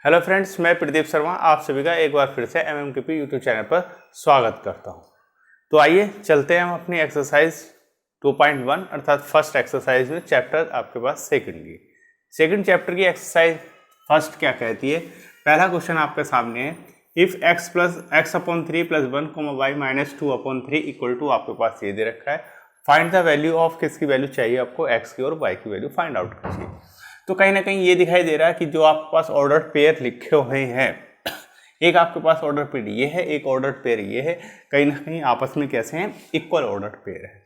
Hello friends, मैं प्रदीप शर्मा आप सभी का एक बार फिर से MMKP यूट्यूब चैनल पर स्वागत करता हूं। तो आइए चलते हैं हम अपनी एक्सरसाइज 2.1 अर्थात फर्स्ट एक्सरसाइज में चैप्टर आपके पास सेकंड की सेकंड चैप्टर की एक्सरसाइज फर्स्ट क्या कहती है। पहला क्वेश्चन आपके सामने है, if x+x/3 + 1, y - 2/3 equal to आपके पास ये दे रखा है। फाइंड द वैल्यू ऑफ किसकी वैल्यू चाहिए आपको, x की और y की वैल्यू फाइंड आउट कीजिए। तो कहीं ना कहीं ये दिखाई दे रहा है कि जो आपके पास ऑर्डर पेयर लिखे हुए हैं, एक आपके पास ऑर्डर पेयर ये है, एक ऑर्डर पेयर ये है, कहीं ना कहीं आपस में कैसे हैं, इक्वल ऑर्डर पेयर है।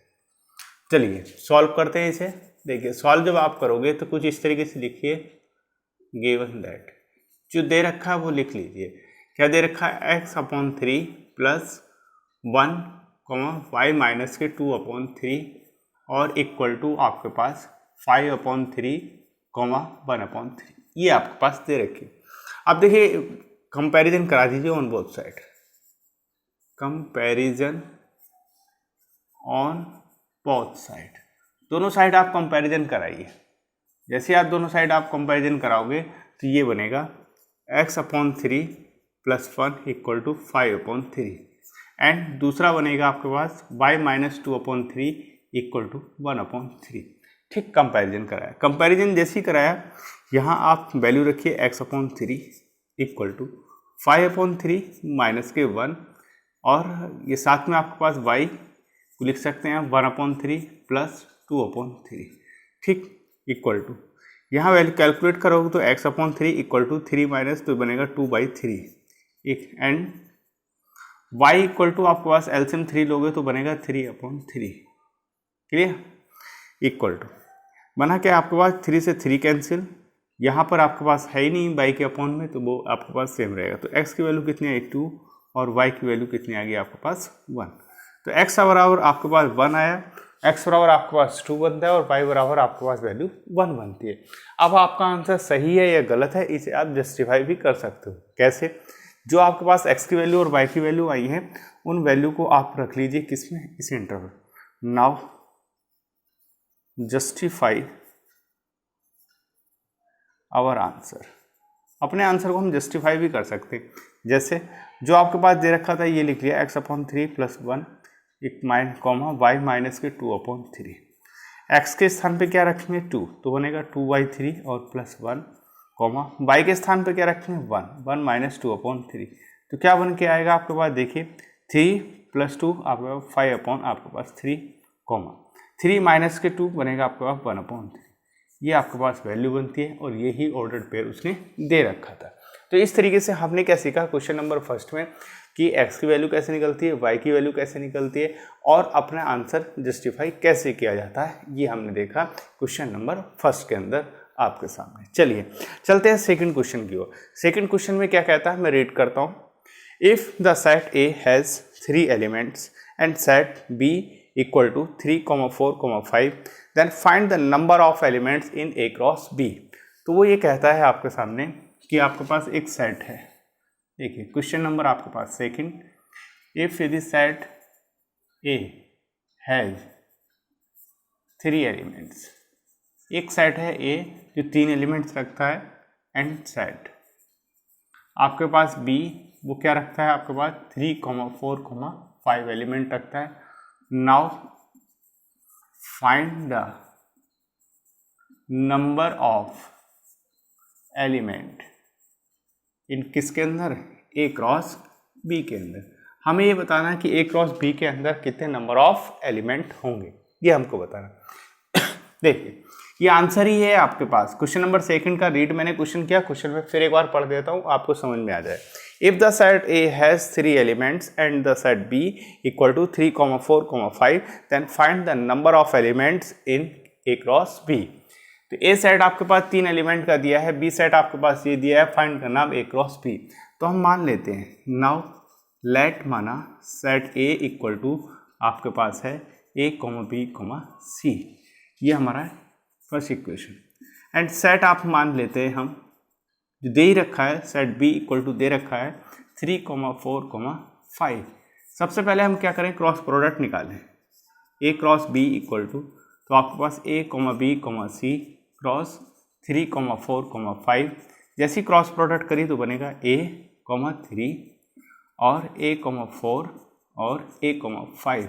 चलिए सॉल्व करते हैं इसे। देखिए सॉल्व जब आप करोगे तो कुछ इस तरीके से लिखिए, गिवन दैट जो दे रखा है वो लिख लीजिए। क्या दे रखा है, x/3 + 1, y - 2/3 और इक्वल टू आपके पास 5/3, 1/3 ये आपके पास दे रखी। अब देखिए कंपैरिजन करा दीजिए on both side, comparison on both side, दोनों साइड आप कंपैरिजन कराइए। जैसे आप दोनों साइड आप कंपैरिजन कराओगे तो ये बनेगा x/3 + 1 इक्वल टू 5/3 एंड दूसरा बनेगा आपके पास y - 2/3 इक्वल टू 1/3। ठीक कंपैरिजन कराया। कंपैरिजन जैसे ही कराया यहाँ आप वैल्यू रखिए x/3 इक्वल टू 5/3 माइनस के 1 और ये साथ में आपके पास y को लिख सकते हैं 1/3 + 2/3। ठीक इक्वल टू यहाँ वैल्यू कैलकुलेट करोगे तो x/3 इक्वल टू 3 माइनस तो बनेगा 2/3 एंड y इक्वल टू आपके पास एलसीएम 3 लोगे तो बनेगा 3/3। क्लियर इक्वल टू बना क्या आपके पास 3 से 3 कैंसिल, यहाँ पर आपके पास है ही नहीं y के अपॉन में तो वो आपके पास सेम रहेगा। तो x की वैल्यू कितनी आई 2 और y की वैल्यू कितनी आ गई आपके पास 1। तो x बराबर आपके पास 1 आया, x बराबर आपके पास 2 बनता है और y बराबर आपके पास वैल्यू 1 बनती है। अब आपका आंसर सही है या गलत है इसे आप जस्टिफाई भी कर सकते हो। कैसे, जो आपके पास x की वैल्यू और y की वैल्यू आई है उन वैल्यू को आप रख लीजिए किसमें, इस interval. Now justify our answer, अपने आंसर को हम जस्टिफाई भी कर सकते हैं। जैसे जो आपके पास दे रखा था ये लिख लिया x/3 + 1 y - 2/3। x के स्थान पे क्या रखेंगे 2 तो बनेगा 2/3 और +1, y के स्थान पे क्या रखेंगे 1 - 2/3 तो क्या बन के आएगा आपके पास, देखिए 3 + 2 आपके पास 5 आपके पास 3, 3 माइनस के 2 बनेगा आपके पास 1/3। ये आपके पास वैल्यू बनती है और यही ऑर्डर्ड पेयर उसने दे रखा था। तो इस तरीके से हमने क्या सीखा क्वेश्चन नंबर फर्स्ट में कि x की वैल्यू कैसे निकलती है, y की वैल्यू कैसे निकलती है और अपना आंसर जस्टिफाई कैसे किया जाता है, ये हमने देखा क्वेश्चन नंबर फर्स्ट के अंदर आपके सामने। चलिए चलते हैं सेकंड क्वेश्चन की ओर। सेकंड क्वेश्चन में क्या कहता है, मैं रीड करता हूँ। If the set A has 3 elements and set B equal to 3, 4, 5 then find the number of elements in A cross B। तो वो ये कहता है आपके सामने कि आपके पास एक सेट है। देखिए क्वेश्चन नंबर आपके पास सेकंड, इफ यदि सेट A हैज 3 एलिमेंट्स, एक सेट है A जो 3 एलिमेंट्स रखता है एंड सेट आपके पास B वो क्या रखता है आपके पास 3, 4, 5 एलिमेंट रखता है। Now find the number of element in किसके अंदर, A क्रॉस B के अंदर। हमें ये बताना है कि A क्रॉस B के अंदर कितने नंबर ऑफ एलिमेंट होंगे, ये हमको बताना। देखिए ये आंसर ही है आपके पास। क्वेश्चन नंबर सेकंड का रीड मैंने क्वेश्चन किया, क्वेश्चन में फिर एक बार पढ़ देता हूँ आपको समझ में आ जाए। If the set A has 3 elements and the set B equal to 3, 4, 5 then find the number of elements in A cross B। तो A सेट आपके पास 3 एलिमेंट का दिया है, B सेट आपके पास ये दिया है, फाइंड करना A क्रॉस B। तो हम मान लेते हैं, नाउ लेट माना सेट A इक्वल टू आपके पास है A, B, C, ये हमारा फर्स्ट इक्वेशन एंड सेट आप मान लेते हैं हम जो दे ही रखा है, सेट B इक्वल टू दे रखा है 3, 4, 5। सबसे पहले हम क्या करें, क्रॉस प्रोडक्ट निकालें। A cross B equal to, तो आपके पास A, B, C क्रॉस 3, 4, 5 जैसी क्रॉस प्रोडक्ट करी तो बनेगा a, 3 और a, 4 और a, 5।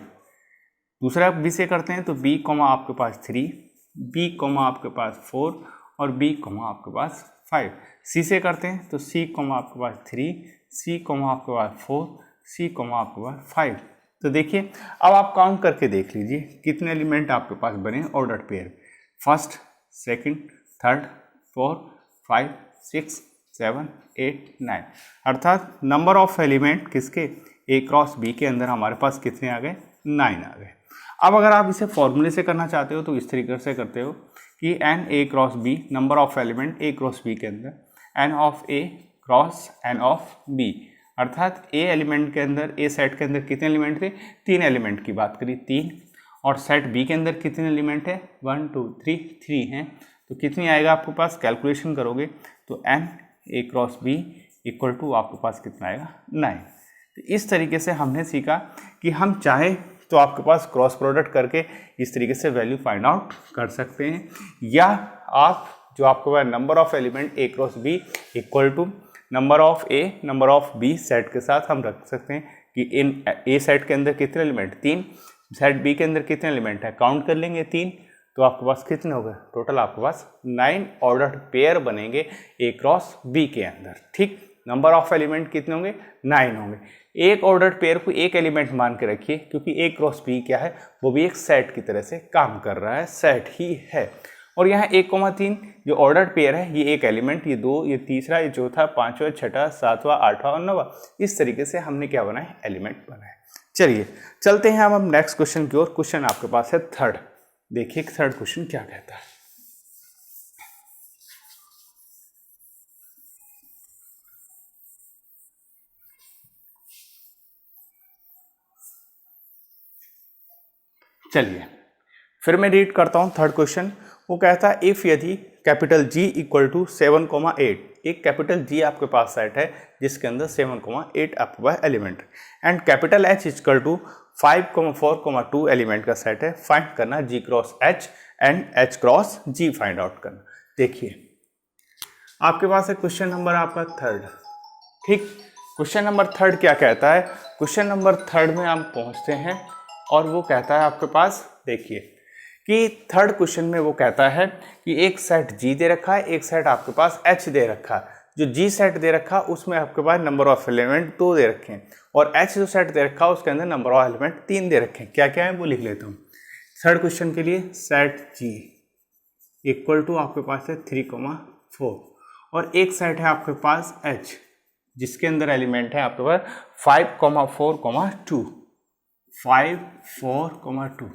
दूसरा b से करते हैं तो b, आपके पास 3, b, आपके पास 4 और b, आपके पास 5। c से करते हैं तो c, आपके पास 3, c, आपके पास 4, c, आपके पास 5। तो देखिए अब आप काउंट करके देख लीजिए कितने एलिमेंट आपके पास बने ordered pair. First, second, third, fourth, 5, 6, 7, 8, 9, अर्थात नंबर ऑफ एलिमेंट किसके ए क्रॉस बी के अंदर हमारे पास कितने आ गए, 9 आ गए। अब अगर आप इसे फॉर्मूले से करना चाहते हो तो इस तरीके से करते हो कि N A cross B, number of element A cross B के अंदर N of A cross N of B, अर्थात ए एलिमेंट के अंदर, ए सेट के अंदर कितने एलिमेंट थे, 3 एलिमेंट की बात करी 3, और सेट बी के अंदर कितने एलिमेंट है 1 2 3 हैं। तो कितनी आएगा आपके पास, कैलकुलेशन करोगे तो N A cross B equal to आपके पास कितना आएगा 9। तो इस तरीके से हमने सीखा कि हम चाहे तो आपके पास क्रॉस प्रोडक्ट करके इस तरीके से वैल्यू फाइंड आउट कर सकते हैं, या आप जो आपके पास number of element A cross B equal to number of A number of B set के साथ हम रख सकते हैं कि इन ए सेट के अंदर कितने एलिमेंट 3, सेट बी के अंदर कितने एलिमेंट है, काउंट कर लेंगे 3, तो आपके पास कितने हो गए, टोटल आपके पास 9 ऑर्डर्ड पेयर बनेंगे ए क्रॉस बी के अंदर। ठीक, नंबर ऑफ एलिमेंट कितने होंगे, 9 होंगे। एक ऑर्डर्ड पेयर को एक एलिमेंट मान के रखिए, क्योंकि ए क्रॉस बी क्या है, वो भी एक सेट की तरह से काम कर रहा है, सेट ही है। और यहाँ 1,3 जो ऑर्डर्ड पेयर है, ये एक एलिमेंट, ये 2, ये तीसरा, ये चौथा, 5वां, 6वां, 7वां, 8वां और 9वां, इस तरीके से हमने क्या बनाया, एलिमेंट बनाया। चलिए चलते हैं हम नेक्स्ट क्वेश्चन की ओर। क्वेश्चन आपके पास है थर्ड, देखिए थर्ड क्वेश्चन क्या कहता है। चलिए फिर मैं रीड करता हूं थर्ड क्वेश्चन। वो कहता है इफ यदि कैपिटल G इक्वल टू 7,8, एक कैपिटल G आपके पास सेट है जिसके अंदर 7,8 आपके पास element, and capital H equal to 5,4,2 element का सेट है, फाइंड करना G cross H and H cross G find out करना। देखिए आपके पास है क्वेश्चन नंबर आपका थर्ड। ठीक, क्वेश्चन नंबर थर्ड क्या कहता है, क्वेश्चन नंबर थर्ड में हम पहुंचते हैं और वो कहता है आपके पास, देखिए कि थर्ड क्वेश्चन में वो कहता है कि एक सेट G दे रखा है, एक सेट आपके पास H दे रखा है। जो G सेट दे रखा उसमें आपके पास नंबर ऑफ एलिमेंट 2 दे रखे हैं, और H जो सेट दे रखा उसके अंदर नंबर ऑफ एलिमेंट 3 दे रखे हैं। क्या क्या है वो लिख लेता हूँ। थर्ड क्वेश्चन के लिए सेट G इक्वल टू आपके पास है 3,4, और एक सेट है आपके पास H जिसके अंदर एलिमेंट है आपके पास 5,4,2, 5, 4,2,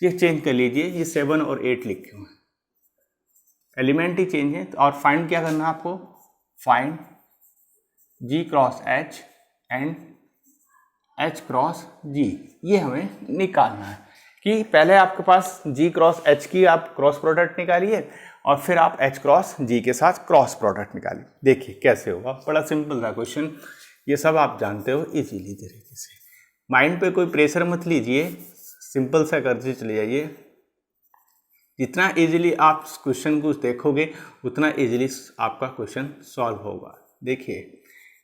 ये चेंज कर लीजिए, ये 7 और 8 लिखे हुए हैं, एलिमेंट ही चेंज है। और फाइंड क्या करना है आपको, find G cross H and H cross G, ये हमें निकालना है कि पहले आपके पास G क्रॉस H की आप क्रॉस प्रोडक्ट निकालिए और फिर आप H क्रॉस G के साथ क्रॉस प्रोडक्ट निकालिए। देखिए कैसे होगा, बड़ा सिंपल था क्वेश्चन, ये सब आप जानते हो इजीली तरीके से, माइंड पे कोई प्रेशर मत लीजिए, सिंपल सा करते चले जाइए। जितना इजीली आप क्वेश्चन को देखोगे उतना इजीली आपका क्वेश्चन सॉल्व होगा। देखिए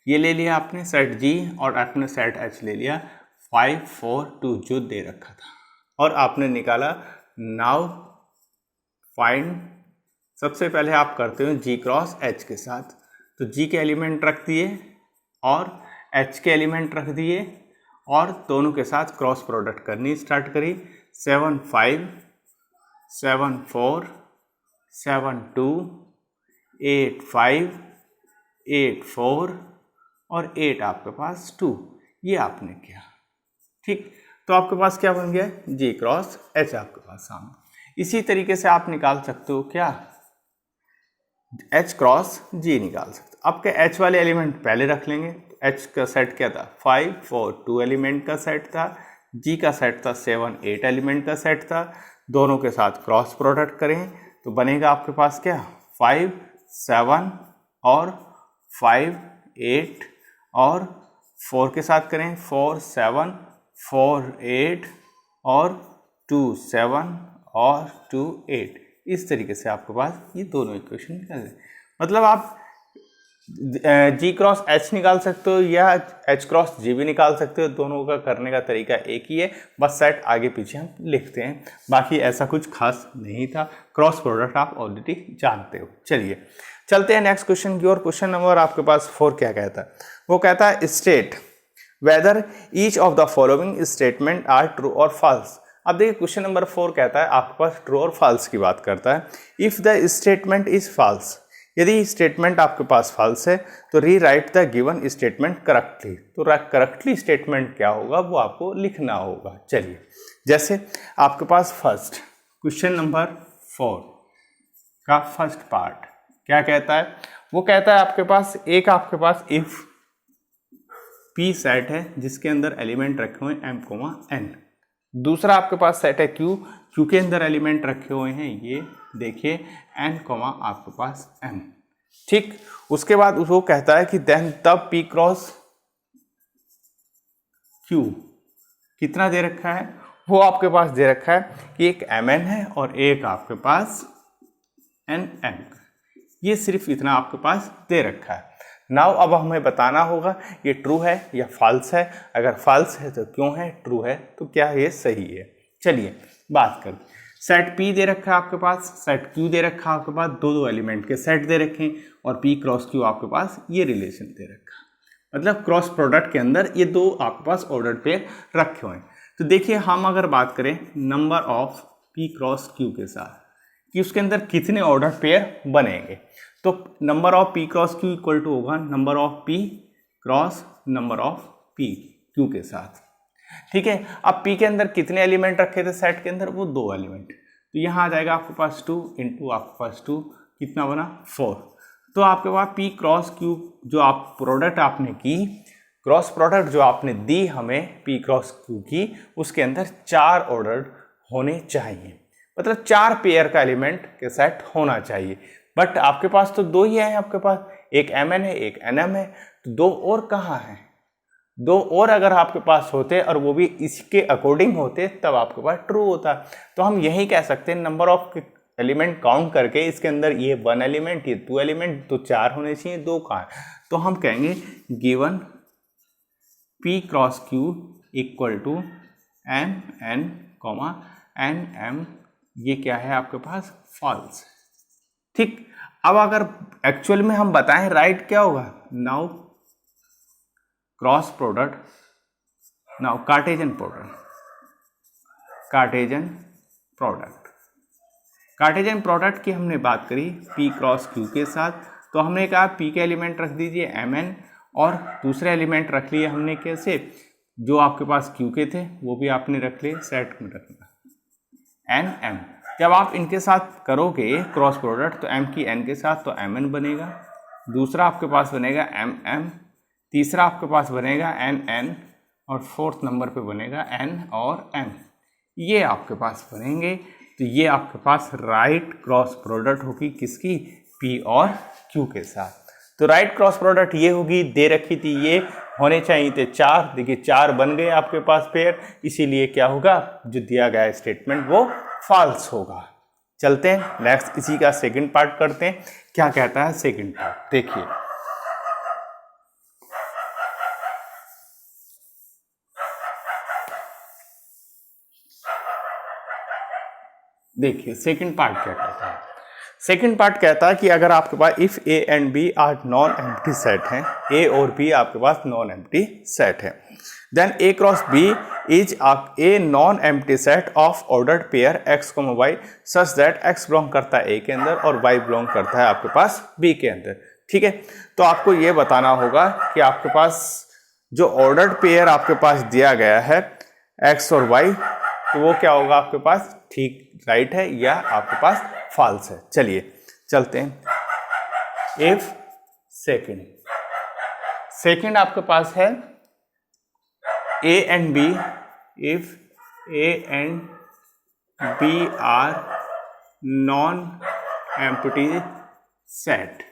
ये ले लिया आपने सेट G और आपने सेट H ले लिया, 5, 4, 2 जो दे रखा था, और आपने निकाला। नाउ फाइंड, सबसे पहले आप करते हो G क्रॉस H के साथ, तो G के एलिमेंट रख दिए और H के एलिमेंट रख दिए और दोनों के साथ क्रॉस प्रोडक्ट करनी स्टार्ट करी। 7, 5, 7, 4, 7, 2, 8, 5, 8, 4 और 8 आपके पास 2, ये आपने किया। ठीक, तो आपके पास क्या बन गया, G क्रॉस H आपके पास सामने। इसी तरीके से आप निकाल सकते हो क्या, H क्रॉस G निकाल सकते हो। आपके H वाले एलिमेंट पहले रख लेंगे। H का सेट क्या था, 5, 4, 2 एलिमेंट का सेट था। G का सेट था 7, 8 एलिमेंट का सेट था। दोनों के साथ क्रॉस प्रोडक्ट करें तो बनेगा आपके पास क्या, 5, 7 और 5, 8 और 4 के साथ करें 4, 7, 4, 8 और 2, 7 और 2, 8। इस तरीके से आपके पास ये दोनों इक्वेशन निकल गए। मतलब आप जी क्रॉस एच निकाल सकते हो या एच क्रॉस जी भी निकाल सकते हो, दोनों का करने का तरीका एक ही है, बस सेट आगे पीछे हम लिखते हैं, बाकी ऐसा कुछ खास नहीं था। क्रॉस प्रोडक्ट आप ऑलरेडी जानते हो। चलिए चलते हैं नेक्स्ट क्वेश्चन की ओर। क्वेश्चन नंबर आपके पास 4 क्या कहता है? वो कहता है state whether each of the following statement are true और फॉल्स। अब देखिए क्वेश्चन नंबर 4 कहता है आपके पास ट्रू और फॉल्स की बात करता है। If the statement is false, यदि स्टेटमेंट आपके पास फॉल्स है तो rewrite the given statement correctly. तो करेक्टली स्टेटमेंट क्या होगा वो आपको लिखना होगा। चलिए जैसे आपके पास फर्स्ट क्वेश्चन नंबर 4 का फर्स्ट पार्ट क्या कहता है? वो कहता है आपके पास इफ पी सेट है जिसके अंदर एलिमेंट रखे हुए हैं m, n। दूसरा आपके पास सेट है क्यू के अंदर एलिमेंट रखे हुए हैं ये देखिए n, आपके पास m। ठीक, उसके बाद वो कहता है कि देन तब p क्रॉस q कितना दे रखा है? वो आपके पास दे रखा है कि एक mn है और एक आपके पास nm। ये सिर्फ इतना आपके पास दे रखा है। नाउ अब हमें बताना होगा ये ट्रू है या फॉल्स है। अगर फॉल्स है तो क्यों है, ट्रू है तो क्या ये सही है। चलिए बात करते। सेट P दे रखा है आपके पास, सेट Q दे रखा है आपके पास, दो एलिमेंट के सेट दे रखे हैं और P क्रॉस Q आपके पास ये रिलेशन दे रखा है। मतलब क्रॉस प्रोडक्ट के अंदर ये दो आपके पास ऑर्डर पेयर रखे हुए हैं। तो देखिए हम अगर बात करें number of P cross Q के साथ कि उसके अंदर कितने ऑर्डर पेयर बनेंगे, तो number of P cross Q equal to होगा number of P cross number of P Q के साथ। ठीक है, अब P के अंदर कितने एलिमेंट रखे थे सेट के अंदर? वो 2 एलिमेंट। तो यहाँ आ जाएगा आपके पास 2 इंटू आपके पास 2 कितना बना 4। तो आपके पास P क्रॉस Q जो आप प्रोडक्ट आपने की, क्रॉस प्रोडक्ट जो आपने दी हमें P क्रॉस Q की, उसके अंदर 4 ऑर्डर होने चाहिए। मतलब 4 पेयर का एलिमेंट के सेट होना चाहिए। बट आपके पास तो 2 ही है, आपके पास एक mn है एक nm है, तो 2 और कहाँ है? 2 और अगर आपके पास होते और वो भी इसके अकॉर्डिंग होते तब आपके पास ट्रू होता। तो हम यही कह सकते हैं नंबर ऑफ एलिमेंट काउंट करके इसके अंदर ये 1 एलिमेंट ये 2 एलिमेंट तो 4 होने चाहिए, 2 कहाँ है? तो हम कहेंगे given P cross Q equal to mn, nm, ये क्या है आपके पास? फॉल्स। ठीक, अब अगर एक्चुअल में हम बताएं राइट क्या होगा? Now cross product, now cartesian product की हमने बात करी P क्रॉस Q के साथ। तो हमने कहा P के एलिमेंट रख दीजिए mn और दूसरे एलिमेंट रख लिए हमने कैसे? जो आपके पास Q के थे वो भी आपने रख लिए, सेट में रखना nm। जब आप इनके साथ करोगे क्रॉस प्रोडक्ट तो m की n के साथ तो mn बनेगा, दूसरा आपके पास बनेगा mm, तीसरा आपके पास बनेगा nn और फोर्थ नंबर पे बनेगा n और m। ये आपके पास बनेंगे। तो ये आपके पास राइट क्रॉस प्रोडक्ट होगी किसकी? P और Q के साथ। तो राइट क्रॉस प्रोडक्ट ये होगी, दे रखी थी ये होने चाहिए थे 4, देखिए 4 बन गए आपके पास पेयर, इसीलिए क्या होगा जो दिया गया स्टेटमेंट वो फॉल्स होगा। चलते हैं नेक्स्ट, इसी का सेकंड पार्ट करते हैं। क्या कहता है सेकंड पार्ट? देखिए सेकंड पार्ट क्या कहता है। सेकंड पार्ट कहता है कि अगर आपके पास if A and B are non empty set हैं, A और B आपके पास नॉन एम्प्टी सेट है, then A cross B is a non empty set of ordered pair x, y such that x belong करता है A के अंदर और y बिलोंग करता है आपके पास B के अंदर। ठीक है, तो आपको ये बताना होगा कि आपके पास जो ऑर्डर्ड पेयर आपके पास दिया गया है x और y, तो वो क्या होगा आपके पास? ठीक राइट है या आपके पास फॉल्स है। चलिए चलते हैं। इफ सेकंड आपके पास है A and B, if A and B are non empty set.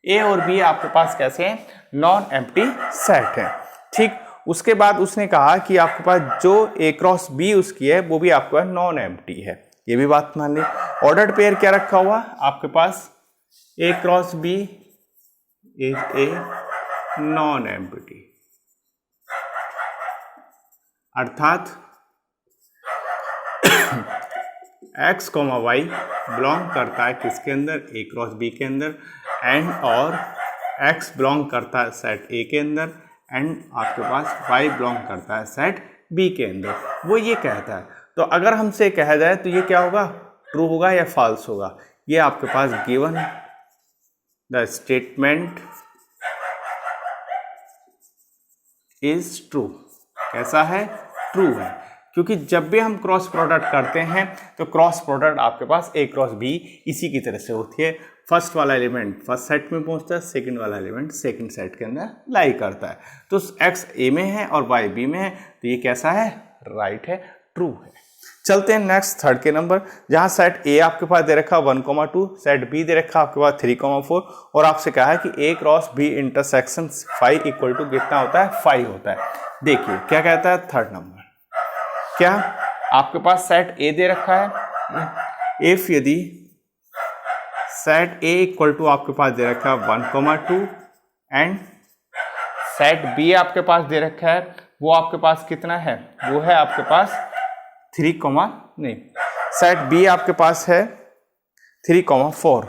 A और B आपके पास कैसे हैं? नॉन एम्प्टी सेट है। ठीक, उसके बाद उसने कहा कि आपके पास जो A क्रॉस B उसकी है वो भी आपके पास नॉन एम्प्टी है, ये भी बात मान ली। ऑर्डर्ड पेयर क्या रखा हुआ आपके पास? A cross B is a non empty, अर्थात x, y बिलोंग करता है किसके अंदर, ए क्रॉस बी के अंदर, एंड और x बिलोंग करता है सेट ए के अंदर, एंड आपके पास y बिलोंग करता है सेट बी के अंदर। वो ये कहता है, तो अगर हमसे कहा जाए तो ये क्या होगा, ट्रू होगा या फॉल्स होगा। ये आपके पास given the statement is true, कैसा है, ट्रू है, क्योंकि जब भी हम क्रॉस प्रोडक्ट करते हैं तो क्रॉस प्रोडक्ट आपके पास ए क्रॉस बी इसी की तरह से होती है। फर्स्ट वाला एलिमेंट फर्स्ट सेट में पहुंचता है, सेकंड वाला एलिमेंट सेकंड सेट के अंदर लाई करता है। तो x ए में है और y बी में है, तो ये कैसा है, राइट है, ट्रू है। चलते हैं नेक्स्ट थर्ड के नंबर, जहां सेट ए आपके पास दे रखा 1,2, सेट बी दे रखा आपके पास 3,4, और आपसे कहा है कि A cross B intersection 5 equal to कितना होता है, 5 होता है। देखिए क्या कहता है थर्ड नंबर, क्या आपके पास सेट ए दे रखा है, इफ यदि सेट ए इक्वल टू आपके पास दे रखा है 1,2 एंड सेट बी आपके पास दे रखा है, वो आपके पास कितना है, वो है आपके पास 3, सेट बी आपके पास है 3,4,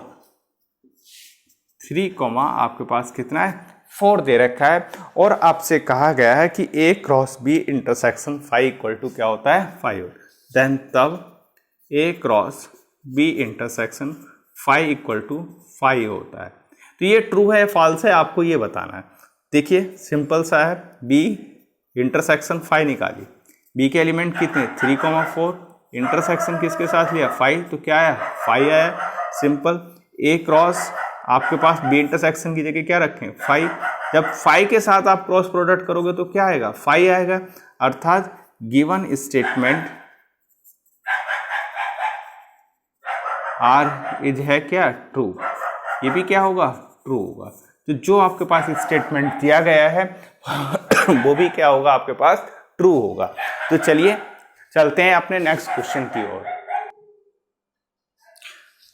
3, आपके पास कितना है, 4 दे रखा है, और आपसे कहा गया है कि A cross B intersection 5 equal to क्या होता है, 5, देन तब A cross B intersection 5 equal to 5 होता है। तो ये ट्रू है फॉल्स है, आपको ये बताना है। देखिए सिंपल सा है, बी इंटरसेक्शन 5 निकालिए, बी के एलिमेंट कितने 3,4, इंटरसेक्शन किसके साथ लिया 5, तो क्या आया 5 आया, सिंपल। ए क्रॉस आपके पास बी इंटरसेक्शन की जगह क्या रखें 5, जब 5 के साथ आप क्रॉस प्रोडक्ट करोगे तो क्या आएगा 5 आएगा, अर्थात गिवन स्टेटमेंट आर इज है क्या ट्रू, ये भी क्या होगा ट्रू होगा। तो जो आपके पास स्टेटमेंट दिया गया है वो भी क्या होगा आपके पास ट्रू होगा। तो चलिए चलते हैं अपने नेक्स्ट क्वेश्चन की ओर।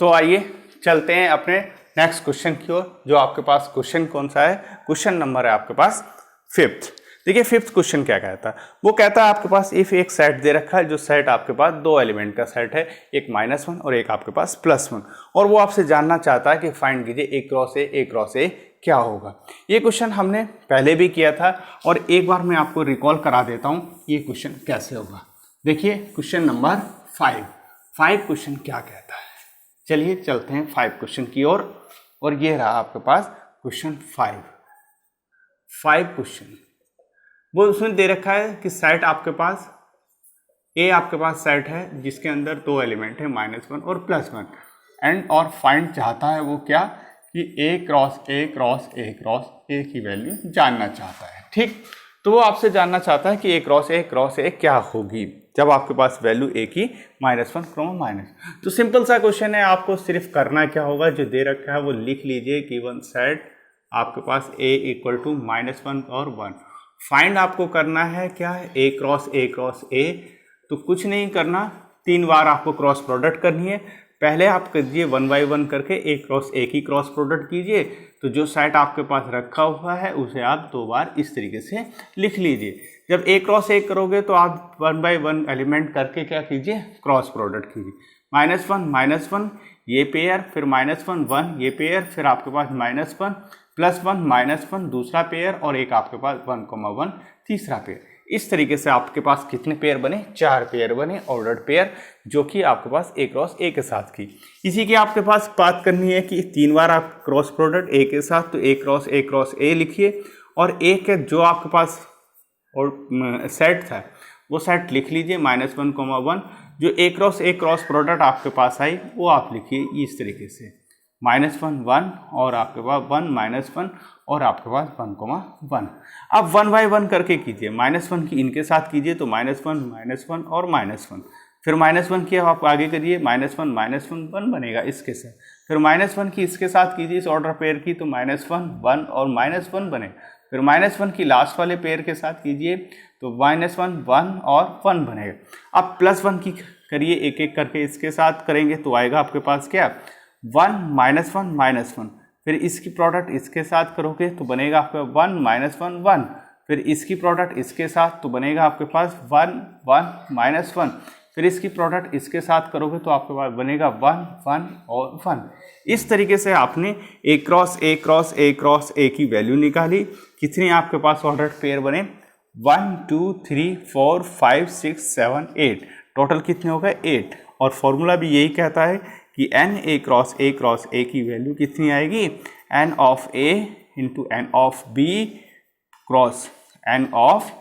तो आइए चलते हैं अपने नेक्स्ट क्वेश्चन की ओर, जो आपके पास क्वेश्चन कौन सा है, क्वेश्चन नंबर है आपके पास 5th। देखिए 5th क्वेश्चन क्या कहता है, वो कहता है आपके पास इफ एक सेट दे रखा है, जो सेट आपके पास 2 एलिमेंट का सेट है, एक -1 और एक आपके पास +1, और वो आपसे जानना चाहता है कि फाइंड कीजिए ए क्रॉस ए क्या होगा। ये क्वेश्चन हमने पहले भी किया था, और एक बार मैं आपको रिकॉल करा देता हूँ ये क्वेश्चन कैसे होगा। देखिए क्वेश्चन नंबर 5 क्वेश्चन क्या कहता है, चलिए चलते हैं 5 क्वेश्चन की ओर, और ये रहा आपके पास क्वेश्चन 5 क्वेश्चन। वो उसमें दे रखा है कि सेट आपके पास ए आपके पास सेट है जिसके अंदर 2 एलिमेंट है -1 और +1, एंड और फाइंड चाहता है वो क्या कि ए क्रॉस ए की वैल्यू जानना चाहता है, ठीक। तो वो आपसे जानना चाहता है कि ए क्रॉस ए क्या होगी जब आपके पास वैल्यू ए की -1, तो सिंपल सा क्वेश्चन है, आपको सिर्फ करना क्या होगा, जो दे रखा है वो लिख लीजिए कि वन सेट आपके पास ए इक्वल टू -1 और 1। फाइंड आपको करना है क्या, ए क्रॉस ए, तो कुछ नहीं करना, 3 बार आपको क्रॉस प्रोडक्ट करनी है। पहले आप कीजिए 1 बाय 1 करके ए क्रॉस ए की क्रॉस प्रोडक्ट कीजिए, तो जो सेट आपके पास रखा हुआ है उसे आप 2 बार इस तरीके से लिख लीजिए। जब ए क्रॉस ए करोगे तो आप 1 बाय 1 एलिमेंट करके क्या कीजिए, क्रॉस प्रोडक्ट कीजिए। -1 ये पेयर, फिर -1 1 ये पेयर, फिर आपके पास -1 +1 -1 दूसरा पेयर, और एक आपके पास 1,1 तीसरा पेयर। इस तरीके से आपके पास कितने पेयर बने, 4 पेयर बने, ऑर्डर्ड पेयर, जो कि आपके पास ए क्रॉस ए के साथ की। इसी की आपके पास बात करनी है कि 3 बार आप क्रॉस प्रोडक्ट ए के साथ, तो ए क्रॉस ए लिखिए, और ए के जो आपके पास और सेट था वो सेट लिख लीजिए -1,1। जो ए क्रॉस प्रोडक्ट आपके पास आई वो आप लिखिए इस तरीके से, -1 1 और आपके पास 1 -1 और आपके पास 1,1। अब 1 बाय 1 करके कीजिए, -1 की इनके साथ कीजिए तो -1 और -1, फिर -1 की आप आगे करिए, -1 1 बनेगा इसके साथ, फिर -1 की इसके साथ कीजिए इस ऑर्डर पेयर की, तो -1 1 और -1 बने, फिर -1 की लास्ट वाले पेयर के साथ कीजिए तो -1 1 और 1 बनेगा। अब +1 की करिए एक एक करके इसके साथ करेंगे तो आएगा आपके पास क्या 1 -1 -1, फिर इसकी प्रोडक्ट इसके साथ करोगे तो बनेगा आपका 1 -1 1, फिर इसकी प्रोडक्ट इसके साथ तो बनेगा आपके पास 1 1 -1, फिर इसकी प्रोडक्ट इसके साथ करोगे तो आपके पास बनेगा 1 1 और 1। इस तरीके से आपने A cross A cross A cross A की वैल्यू निकाली। कितने आपके पास ऑर्डर्ड पेयर बने? 1 2 3 4 5 6 7 8, टोटल कितने हो गए? 8। और फॉर्मूला भी यही कहता है कि n A क्रॉस A की वैल्यू कितनी आएगी? n of A into n of B cross n of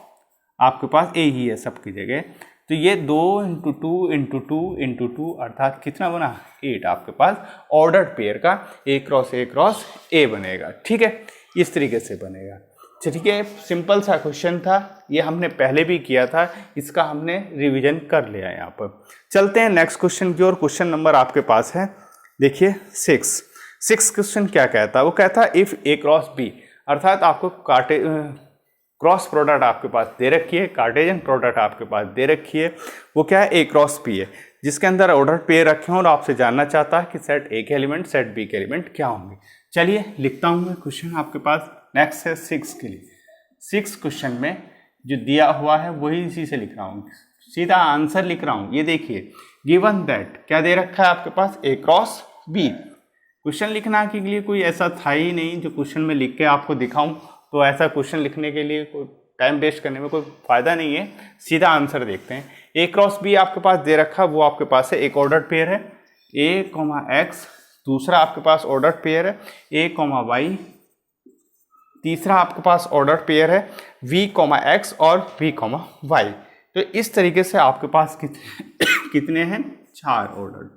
आपके पास A ही है सबकी जगह, तो ये 2 × 2 × 2 × 2 अर्थात कितना बना? 8 आपके पास ऑर्डर्ड पेयर का A क्रॉस A बनेगा। ठीक है, इस तरीके से बनेगा। ठीक है, सिंपल सा क्वेश्चन था, ये हमने पहले भी किया था, इसका हमने रिवीजन कर लिया है। यहाँ पर चलते हैं नेक्स्ट क्वेश्चन की ओर। क्वेश्चन नंबर आपके पास है, देखिए 6 क्वेश्चन क्या कहता है? वो कहता है इफ A क्रॉस B, अर्थात आपको क्रॉस प्रोडक्ट आपके पास दे रखी है, कार्टेशियन प्रोडक्ट आपके पास दे रखी है, वो क्या है? A क्रॉस B है, जिसके अंदर ऑर्डर पेयर रखे हैं और आपसे जानना चाहता है कि सेट A के एलिमेंट सेट B के एलिमेंट क्या होंगे। चलिए लिखता हूँ मैं क्वेश्चन आपके पास। नेक्स्ट है 6 के लिए। 6 क्वेश्चन में जो दिया हुआ है वही इसी से लिख रहा हूँ, सीधा आंसर लिख रहा हूँ। ये देखिए, गिवन दैट क्या दे रखा है आपके पास? A cross B। क्वेश्चन लिखना के लिए कोई ऐसा था ही नहीं जो क्वेश्चन में लिख के आपको दिखाऊं, तो ऐसा क्वेश्चन लिखने के लिए कोई टाइम वेस्ट करने में कोई फायदा नहीं है, सीधा आंसर देखते हैं। A क्रॉस B आपके पास दे रखा, वो आपके पास है एक ऑर्डर्ड पेयर है A, X, दूसरा आपके पास ऑर्डर्ड पेयर है A, Y, तीसरा आपके पास ऑर्डर्ड पेयर है V, X और V, Y। तो इस तरीके से आपके पास कितने हैं? 4 ऑर्डर्ड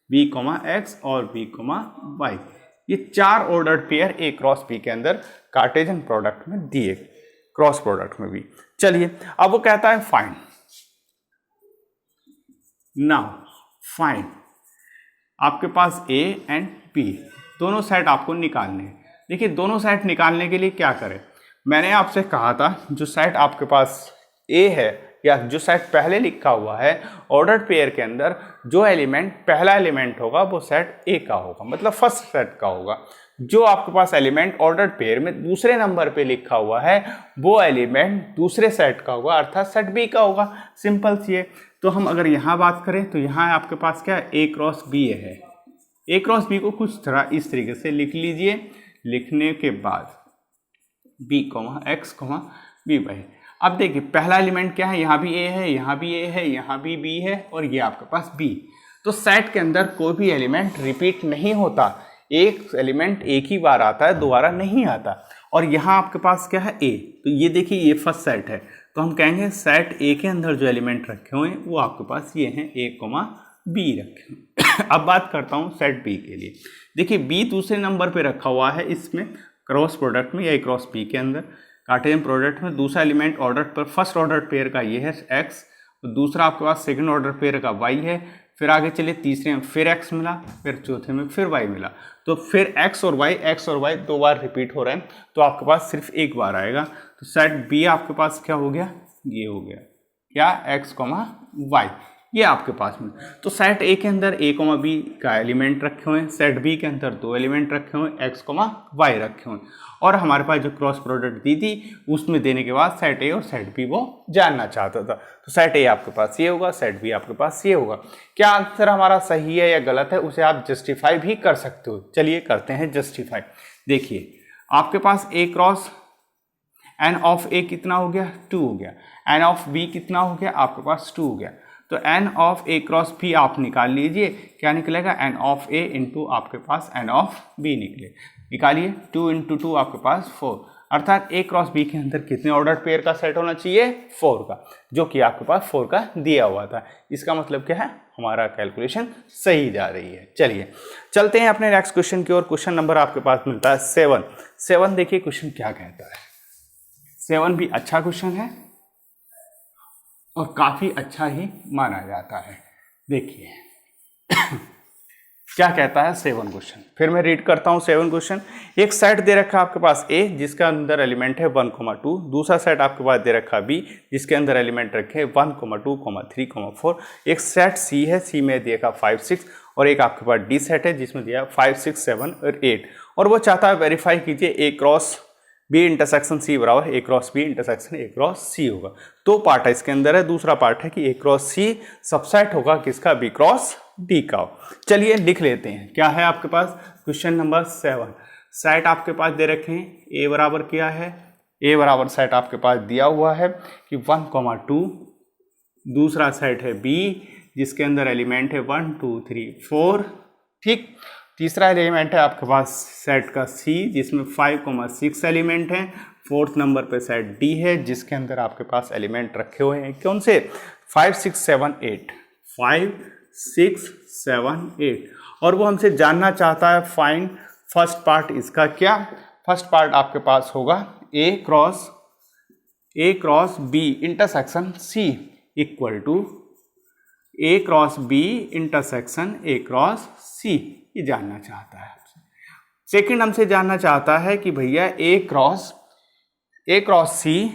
V, X और V, Y। ये 4 ordered pair A cross B के अंदर कार्टेशियन प्रोडक्ट में दिए, क्रॉस प्रोडक्ट में भी। चलिए अब वो कहता है फाइंड, नाउ फाइंड आपके पास A एंड B दोनों सेट आपको निकालने हैं। देखिए दोनों सेट निकालने के लिए क्या करें? मैंने आपसे कहा था जो सेट आपके पास A है या जो सेट पहले लिखा हुआ है ऑर्डर्ड पेयर के अंदर, जो एलिमेंट पहला एलिमेंट होगा वो सेट A का होगा, मतलब फर्स्ट सेट का होगा। जो आपके पास एलिमेंट ऑर्डर्ड पेयर में दूसरे नंबर पे लिखा हुआ है वो एलिमेंट दूसरे सेट का होगा, अर्थात सेट B का होगा। सिंपल सी है। तो हम अगर यहाँ बात करें तो यहाँ आपके पास क्या है? A क्रॉस B है। A क्रॉस B को कुछ तरह इस तरीके से लिख लीजिए। लिखने के बाद B, X, B, Y। अब देखिए पहला एलिमेंट क्या है? यहाँ भी A है, यहाँ भी A है, यहाँ भी B है और ये आपके पास B। तो सेट के अंदर कोई भी एलिमेंट रिपीट नहीं होता, एक एलिमेंट एक ही बार आता है, दोबारा नहीं आता। और यहाँ आपके पास क्या है? A। तो ये देखिए ये फर्स्ट सेट है, तो हम कहेंगे सेट A के अंदर जो एलिमेंट रखे हुए हैं वो आपके पास ये हैं A, B रखे हुए। अब बात करता हूँ सेट B के लिए। देखिए B दूसरे नंबर पे रखा हुआ है इसमें क्रॉस प्रोडक्ट में या A क्रॉस B के अंदर कार्टेशियन प्रोडक्ट में। दूसरा एलिमेंट ऑर्डर पर फर्स्ट ऑर्डर पेयर का ये है X, दूसरा आपके पास सेकंड ऑर्डर पेयर का Y है। फिर आगे चलिए तीसरे में फिर X मिला, फिर चौथे में फिर Y मिला। तो फिर X और Y 2 बार रिपीट हो रहे हैं, तो आपके पास सिर्फ एक बार आएगा। तो सेट B आपके पास क्या हो गया? ये हो गया क्या? X, Y। ये आपके पास में। तो सेट A के अंदर A, B का एलिमेंट रखे हुए हैं, सेट B के अंदर 2 एलिमेंट रखे हुए हैं X, Y रखे हुए हैं। और हमारे पास जो क्रॉस प्रोडक्ट दी थी उसमें देने के बाद सेट A और सेट B वो जानना चाहता था। तो सेट A आपके पास ये होगा, सेट B आपके पास ये होगा। क्या आंसर हमारा सही है या गलत है उसे आप जस्टिफाई भी कर सकते हो। चलिए करते हैं जस्टिफाई। देखिए आपके पास A cross N of A कितना हो गया? 2 हो गया। N ऑफ B कितना हो गया? आपके पास 2 हो गया। तो N of A cross B आप निकाल लीजिए, क्या निकलेगा? N ऑफ A इंटू आपके पास N ऑफ B निकालिए। 2 × 2 आपके पास 4, अर्थात A क्रॉस B के अंदर कितने ऑर्डर्ड पेयर का सेट होना चाहिए? 4 का, जो कि आपके पास 4 का दिया हुआ था। इसका मतलब क्या है? हमारा कैलकुलेशन सही जा रही है। चलिए चलते हैं अपने नेक्स्ट क्वेश्चन की ओर। क्वेश्चन नंबर आपके पास मिलता है 7। देखिए क्वेश्चन क्या कहता है। 7 भी अच्छा क्वेश्चन है और काफ़ी अच्छा ही माना जाता है। देखिए क्या कहता है 7 क्वेश्चन, फिर मैं रीड करता हूँ 7 क्वेश्चन। एक सेट दे रखा है आपके पास A जिसका अंदर एलिमेंट है 1, 2। दूसरा सेट आपके पास दे रखा है B जिसके अंदर एलिमेंट रखे 1, 2, 3, 4। एक सेट C है, C में दिया 5, 6 और एक आपके पास D सेट है जिसमें दिया 5, 6, 7 और 8। और वो चाहता है वेरीफाई कीजिए A cross B intersection C बराबर A cross B intersection A cross C होगा। दो पार्ट है इसके अंदर है, दूसरा पार्ट है कि ए क्रॉस सी सबसेट होगा किसका, बी क्रॉस डी का। चलिए लिख लेते हैं, क्या है आपके पास क्वेश्चन नंबर 7। सेट आपके पास दे रखे हैं, ए बराबर क्या है, ए बराबर सेट आपके पास दिया हुआ है कि 1,2, दूसरा सेट है बी जिसके अंदर एलिमेंट है 1 2 3 4, ठीक। तीसरा एलिमेंट है आपके पास सेट का सी जिसमें 5,6 एलिमेंट हैं। फोर्थ नंबर पे सेट डी है जिसके अंदर आपके पास एलिमेंट रखे हुए हैं कौन से, 5 6 7 8, 5 6 7 8। और वो हमसे जानना चाहता है फाइंड फर्स्ट पार्ट इसका, क्या फर्स्ट पार्ट आपके पास होगा A cross B intersection C equal to A cross B intersection A cross C, ये जानना चाहता है आपसे। सेकंड हमसे जानना चाहता है कि भैया ए क्रॉस सी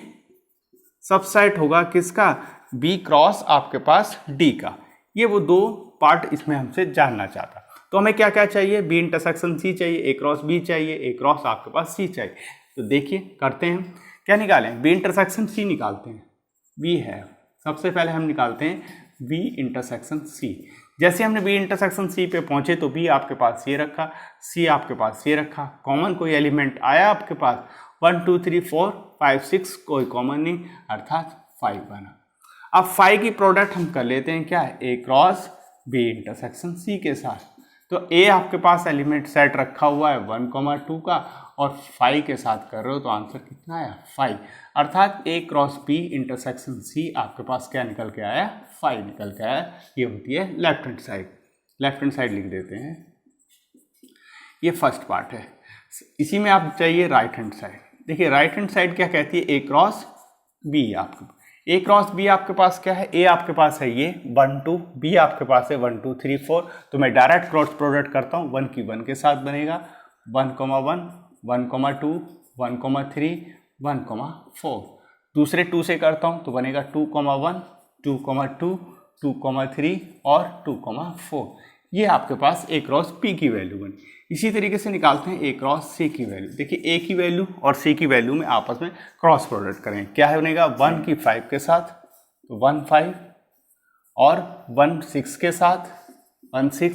सबसेट होगा किसका, बी क्रॉस आपके पास डी का। ये वो दो पार्ट इसमें हमसे जानना चाहता है। तो हमें क्या क्या चाहिए, बी इंटरसेक्शन सी चाहिए, ए क्रॉस बी चाहिए, ए क्रॉस आपके पास सी चाहिए। तो देखिए करते हैं, क्या निकालें, बी इंटरसेक्शन सी निकालते हैं, बी है सबसे पहले हम निकालते हैं बी इंटरसेक्शन सी। जैसे हमने बी इंटरसेक्शन सी पे पहुंचे तो बी आपके पास ये रखा, सी आपके पास ये रखा, कॉमन कोई एलिमेंट आया आपके पास 1 2 3 4 5 6, कोई कॉमन नहीं अर्थात 5 बना। अब 5 की प्रोडक्ट हम कर लेते हैं, क्या है, ए क्रॉस बी इंटरसेक्शन सी के साथ। तो ए आपके पास एलिमेंट सेट रखा हुआ है 1,2 का और 5 के साथ कर रहे हो तो आंसर कितना आया 5, अर्थात ए क्रॉस बी इंटरसेक्शन सी आपके पास क्या निकल के आया, 5 निकल के आया। ये होती है लेफ्ट हैंड साइड लिख देते हैं, ये फर्स्ट पार्ट है। इसी में आप चाहिए राइट हैंड साइड। देखिए राइट हैंड साइड क्या कहती है, ए क्रॉस बी। आपके ए क्रॉस बी आपके पास क्या है, ए आपके पास है ये 1 2, बी आपके पास है 1 2 3 4। तो मैं डायरेक्ट क्रॉस प्रोडक्ट करता हूँ, 1 की 1 के साथ बनेगा 1,1 1,2 1,3 1,4। दूसरे 2 से करता हूँ तो बनेगा 2,1 2,2 2,3 और 2,4। ये आपके पास ए क्रॉस पी की वैल्यू बनी। इसी तरीके से निकालते हैं ए क्रॉस सी की वैल्यू। देखिए ए की वैल्यू और सी की वैल्यू में आपस में क्रॉस प्रोडक्ट करें, क्या है बनेगा 1 की 5 के साथ तो 1 5 और 1 6 के साथ 1 6,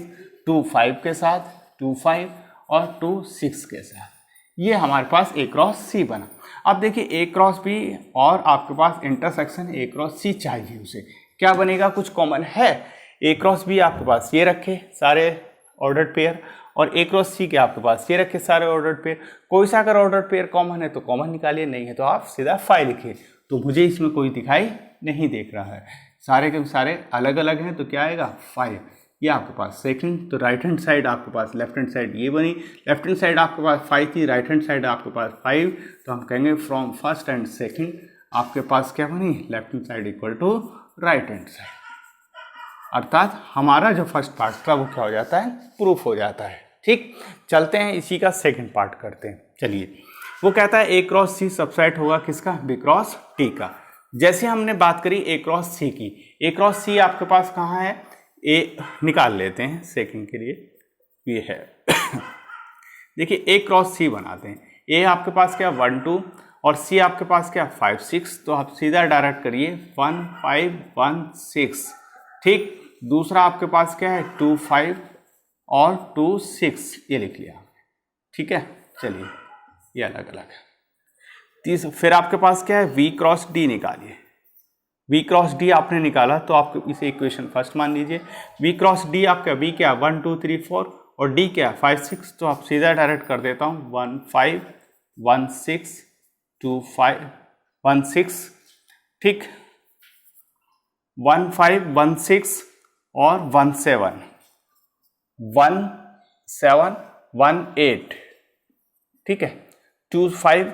2 5 के साथ 2 5 और 2 6 के साथ। ये हमारे पास ए क्रॉस सी बना। अब देखिए ए क्रॉस बी और आपके पास इंटरसेक्शन ए क्रॉस सी चाहिए, उसे क्या बनेगा, कुछ कॉमन है। ए क्रॉस बी आपके पास ये रखे सारे ऑर्डर्ड पेयर और ए क्रॉस सी के आपके पास ये रखे सारे ऑर्डर्ड पेयर। कोई सा अगर ऑर्डर्ड पेयर कॉमन है तो कॉमन निकालिए, नहीं है तो आप सीधा 5 लिखिए। तो मुझे इसमें कोई दिखाई नहीं देख रहा है, सारे के सारे अलग अलग हैं, तो क्या आएगा 5। ये आपके पास सेकंड। तो राइट हैंड साइड आपके पास लेफ्ट हैंड साइड ये बनी, लेफ्ट हैंड साइड आपके पास 5 थी, राइट हैंड साइड आपके पास 5। तो हम कहेंगे फ्रॉम फर्स्ट एंड सेकंड आपके पास क्या बनी, left hand side equal to right hand side, अर्थात हमारा जो फर्स्ट पार्ट था वो क्या हो जाता है, प्रूफ हो जाता है। ठीक, चलते हैं इसी का सेकंड पार्ट करते हैं। चलिए, वो कहता है ए क्रॉस सी सबसेट होगा किसका, बी क्रॉस टी का। जैसे हमने बात करी ए क्रॉस सी की, ए क्रॉस सी आपके पास कहाँ है, ए निकाल लेते हैं सेकंड के लिए, ये है देखिए ए क्रॉस सी बनाते हैं। ए आपके पास क्या 1 2 और सी आपके पास क्या 5 6। तो आप सीधा डायरेक्ट करिए 1 5 1 6। ठीक, दूसरा आपके पास क्या है 2 5 और 2 6, ये लिख लिया। ठीक है, चलिए ये अलग अलग है। फिर आपके पास क्या है वी क्रॉस डी निकालिए। वी क्रॉस डी आपने निकाला तो आप इसे इक्वेशन फर्स्ट मान लीजिए। वी क्रॉस डी आपका वी क्या 1 2 3 4 और डी क्या 5 6। तो आप सीधा डायरेक्ट कर देता हूँ 1 5 1 6 2 5 1 6। ठीक, 1 5 1 6 और 1 7 1 7 1 8। ठीक है, 2 5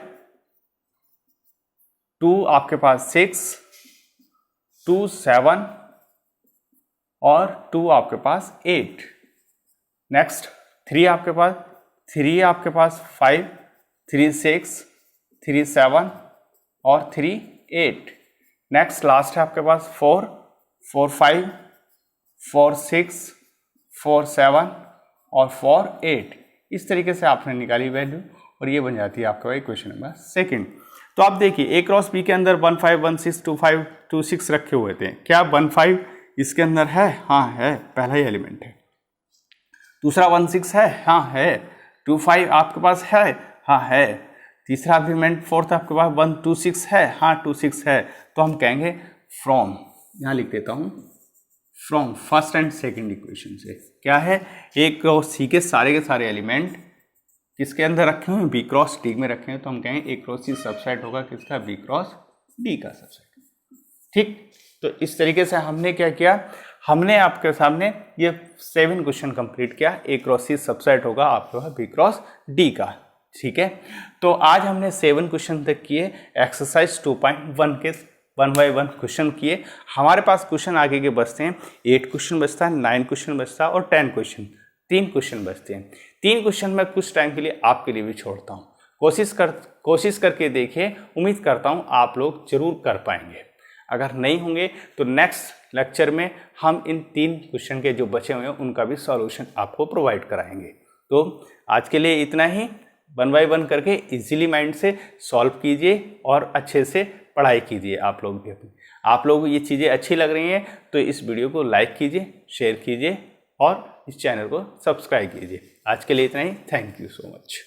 2 आपके पास 6 2 7 और 2 आपके पास 8। नेक्स्ट 3 आपके पास 5 3 6 3 7 और 3 8। नेक्स्ट लास्ट है आपके पास 4 4 5 4 6 4 7 और 4 8। इस तरीके से आपने निकाली वैल्यू और ये बन जाती है आपका इक्वेशन नंबर सेकंड। तो आप देखिए ए क्रॉस बी के अंदर 1 5 1 6 2 5 2 6 रखे हुए थे, क्या 1 5 इसके अंदर है? हाँ है, पहला ही एलिमेंट है। दूसरा 1 6 है? हाँ है। 2 5 आपके पास है? हाँ है। तीसरा एलिमेंट फोर्थ आपके पास 1 2 6 है? हाँ 2 6 है। तो हम कहेंगे फ्रॉम, यहाँ लिख देता हूँ, from first and second equation से क्या है, ए क्रॉस सी के सारे एलिमेंट किसके अंदर रखे हुए हैं? बी क्रॉस डी में रखे हैं। तो हम कहेंगे ए क्रॉस सी सबसेट होगा किसका? बी क्रॉस डी का सबसेट। ठीक, तो इस तरीके से हमने क्या किया, हमने आपके सामने ये 7 क्वेश्चन कंप्लीट किया। ए क्रॉस सी सबसेट होगा आपका बी क्रॉस डी का। ठीक है, तो आज हमने 7 क्वेश्चन तक किए, एक्सरसाइज 2.1 के 1 बाय 1 क्वेश्चन किए। हमारे पास क्वेश्चन आगे के बचते हैं, 8 क्वेश्चन बचता है, 9 क्वेश्चन बचता है और 10 क्वेश्चन, 3 क्वेश्चन बचते हैं। 3 क्वेश्चन मैं कुछ टाइम के लिए आपके लिए भी छोड़ता हूँ, कोशिश करके देखिए, उम्मीद करता हूँ आप लोग जरूर कर पाएंगे। अगर नहीं होंगे तो नेक्स्ट लेक्चर में हम इन 3 क्वेश्चन के जो बचे हुए हैं उनका भी सॉल्यूशन आपको प्रोवाइड कराएंगे। तो आज के लिए इतना ही, 1 बाय 1 करके इजीली माइंड से सॉल्व कीजिए और अच्छे से पढ़ाई कीजिए। आप लोग भी अपनी, आप लोगों को ये चीज़ें अच्छी लग रही हैं तो इस वीडियो को लाइक कीजिए, शेयर कीजिए और इस चैनल को सब्सक्राइब कीजिए। आज के लिए इतना ही, थैंक यू सो मच।